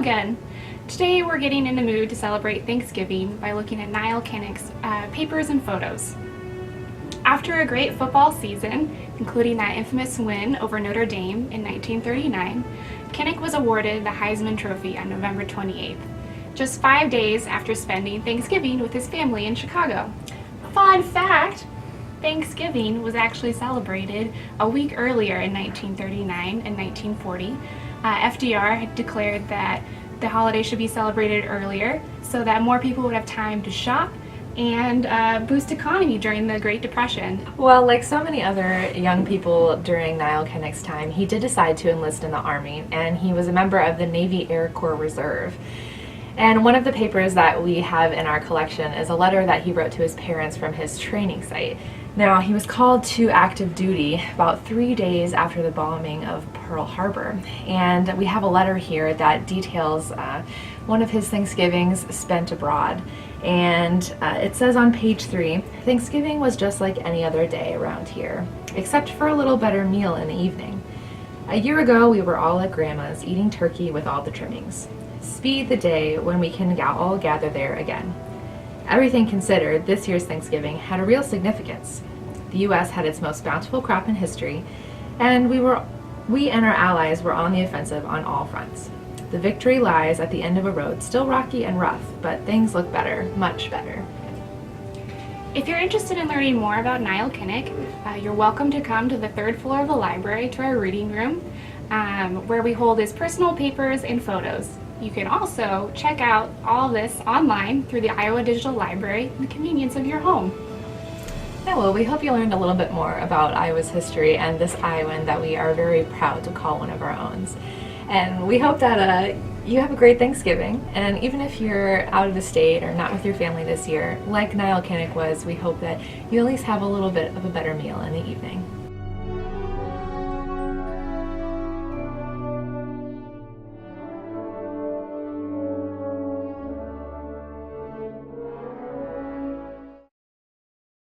again. Today we're getting in the mood to celebrate Thanksgiving by looking at Nile Kinnick's papers and photos. After a great football season, including that infamous win over Notre Dame in 1939, Kinnick was awarded the Heisman Trophy on November 28th, just 5 days after spending Thanksgiving with his family in Chicago. Fun fact! Thanksgiving was actually celebrated a week earlier in 1939 and 1940. FDR had declared that the holiday should be celebrated earlier so that more people would have time to shop and boost economy during the Great Depression. Well, like so many other young people during Nile Kinnick's time, he did decide to enlist in the Army, and he was a member of the Navy Air Corps Reserve. And one of the papers that we have in our collection is a letter that he wrote to his parents from his training site. Now, he was called to active duty about 3 days after the bombing of Pearl Harbor, and we have a letter here that details one of his Thanksgivings spent abroad. And it says on page 3, "Thanksgiving was just like any other day around here, except for a little better meal in the evening. A year ago we were all at Grandma's eating turkey with all the trimmings. Speed the day when we can all gather there again. Everything considered, this year's Thanksgiving had a real significance. The U.S. had its most bountiful crop in history, and we and our allies were on the offensive on all fronts. The victory lies at the end of a road still rocky and rough, but things look better, much better." If you're interested in learning more about Nile Kinnick, you're welcome to come to the 3rd floor of the library to our reading room, where we hold his personal papers and photos. You can also check out all of this online through the Iowa Digital Library in the convenience of your home. Yeah, well, we hope you learned a little bit more about Iowa's history and this Iowan that we are very proud to call one of our own. And we hope that you have a great Thanksgiving. And even if you're out of the state or not with your family this year, like Nile Kinnick was, we hope that you at least have a little bit of a better meal in the evening.